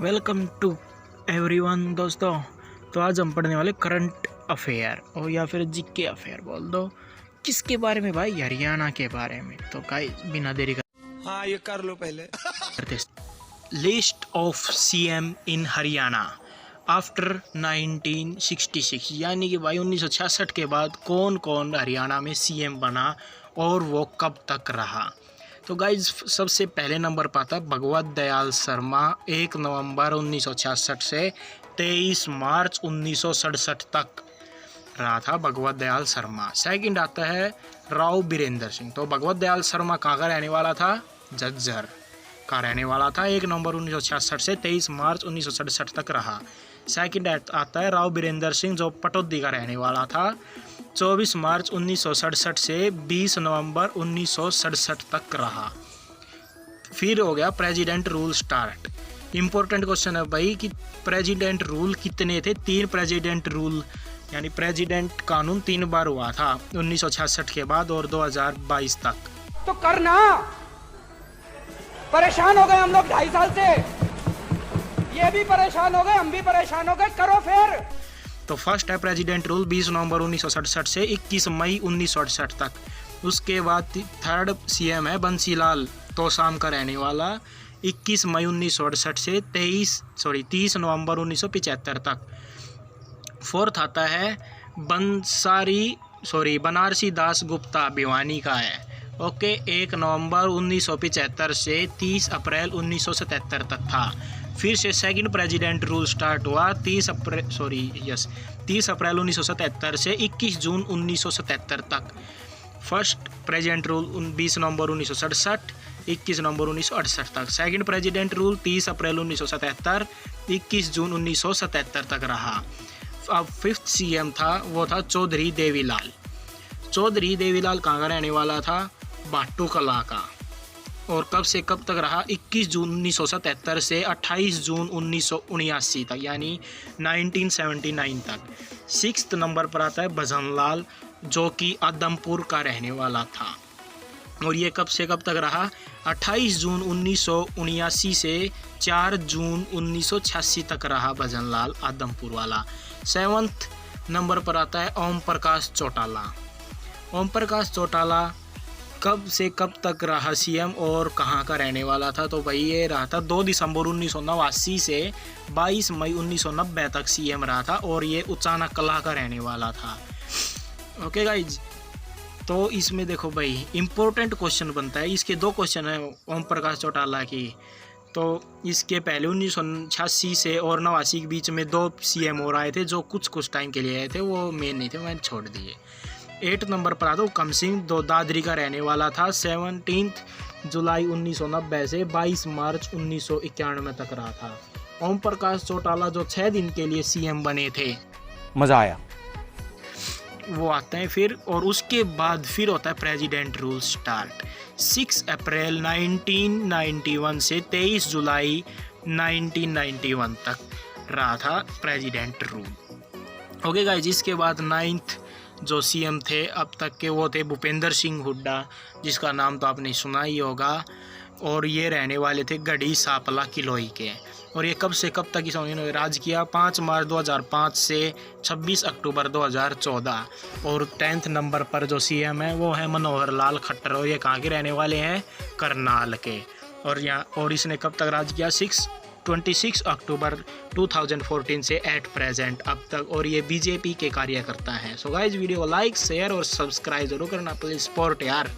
Welcome to everyone दोस्तों। तो आज हम पढ़ने वाले करंट अफेयर और या फिर जीके अफेयर बोल दो। किसके बारे में भाई? हरियाणा के बारे में। तो गाइस बिना देरी हाँ ये कर लो पहले। करते list of CM in Haryana after 1966, यानी कि भाई 1966 के बाद कौन कौन हरियाणा में सीएम बना और वो कब तक रहा। तो गाइज सबसे पहले नंबर पर आता भगवत दयाल शर्मा, 1 नवंबर 1966 से 23 मार्च 1967 तक रहा था भगवत दयाल शर्मा। सेकंड आता है राव बीरेंद्र सिंह। तो भगवत दयाल शर्मा कहाँ का रहने वाला था? झज्जर का रहने वाला था। 1 नवंबर 1966 से 23 मार्च 1967 तक रहा। सेकंड आता है राव बीरेंद्र सिंह, जो पटौदी का रहने वाला था। 24 मार्च 1967 से 20 नवंबर 1967 तक रहा। फिर हो गया president rule start. Important question है भाई कि प्रेसिडेंट रूल कितने थे? 3 प्रेसिडेंट रूल यानी प्रेसिडेंट कानून 3 बार हुआ था 1966 के बाद और 2022 तक। तो करना परेशान हो गए हम लोग 2.5 साल से, ये भी परेशान हो गए, हम भी परेशान हो गए, करो फिर। तो फर्स्ट है प्रेसिडेंट रूल 20 नवंबर 1967 से 21 मई 1968 तक। उसके बाद थर्ड सीएम है बंसीलाल तोसाम का रहने वाला, 21 मई 1968 से 30 नवंबर 1975 तक। फोर्थ आता है बनारसी दास गुप्ता, भिवानी का है। ओके, 1 नवंबर 1975 से 30 अप्रैल 1977 तक था। फिर से सेकंड प्रेसिडेंट रूल स्टार्ट हुआ 30 अप्रैल 1977 से 21 जून 1977 तक। फर्स्ट प्रेसिडेंट रूल 20 नवंबर 1967, 21 नवंबर 1968 तक। सेकंड प्रेसिडेंट रूल 30 अप्रैल 1977, 21 जून 1977 तक रहा। अब फिफ्थ सीएम था, वो था चौधरी देवीलाल। चौधरी देवीलाल कहाँ का रहने वाला था? बाटू कला का। और कब से कब तक रहा? 21 जून 1977 से 28 जून 1979 तक, यानी 1979 तक। 6th नंबर पर आता है भजनलाल, जो कि आदमपुर का रहने वाला था। और ये कब से कब तक रहा? 28 जून 1979 से 4 जून 1986 तक रहा भजनलाल, आदमपुर वाला। 7th नंबर पर आता है ओम प्रकाश चौटाला। ओम प्रकाश चौटाला कब से कब तक रहा सीएम और कहाँ का रहने वाला था? तो भाई ये रहा था 2 दिसंबर 1989 से 22 मई 1990 तक सीएम रहा था और ये उचाना कला का रहने वाला था। ओके गाइज, तो इसमें देखो भाई इंपॉर्टेंट क्वेश्चन बनता है। इसके 2 क्वेश्चन है ओम प्रकाश चौटाला की। तो इसके पहले 1986 से और 89 के बीच में 2 सीएम और आए थे, जो कुछ टाइम के लिए आए थे, वो मेन नहीं थे, मैंने छोड़ दिए। 8 नंबर पर आता हुकम सिंह, दो दादरी का रहने वाला था। 17 जुलाई 1990 से 22 मार्च 1991 तक रहा था। ओम प्रकाश चौटाला जो 6 दिन के लिए सीएम बने थे, मजा आया। वो आते हैं फिर। और उसके बाद फिर होता है प्रेसिडेंट रूल स्टार्ट। 6 अप्रैल 1991 से 23 जुलाई 1991 तक रहा था प्रेसिडेंट रूल। ओके गाइज, इसके बाद 9th जो सीएम थे अब तक के, वो थे भूपेंद्र सिंह हुड्डा, जिसका नाम तो आपने सुना ही होगा। और ये रहने वाले थे गढ़ी सापला किलोई के। और ये कब से कब तक इन्होंने राज किया? 5 मार्च 2005 से 26 अक्टूबर 2014। और 10th नंबर पर जो सीएम है वो है मनोहर लाल खट्टर, और ये कहाँ के रहने वाले हैं? करनाल के। और इसने कब तक राज किया? 26 अक्टूबर 2014 से एट प्रेजेंट अब तक। और ये बीजेपी के कार्यकर्ता हैं। सो गाइस, वीडियो को लाइक, शेयर और सब्सक्राइब जरूर करना प्लीज। सपोर्ट यार।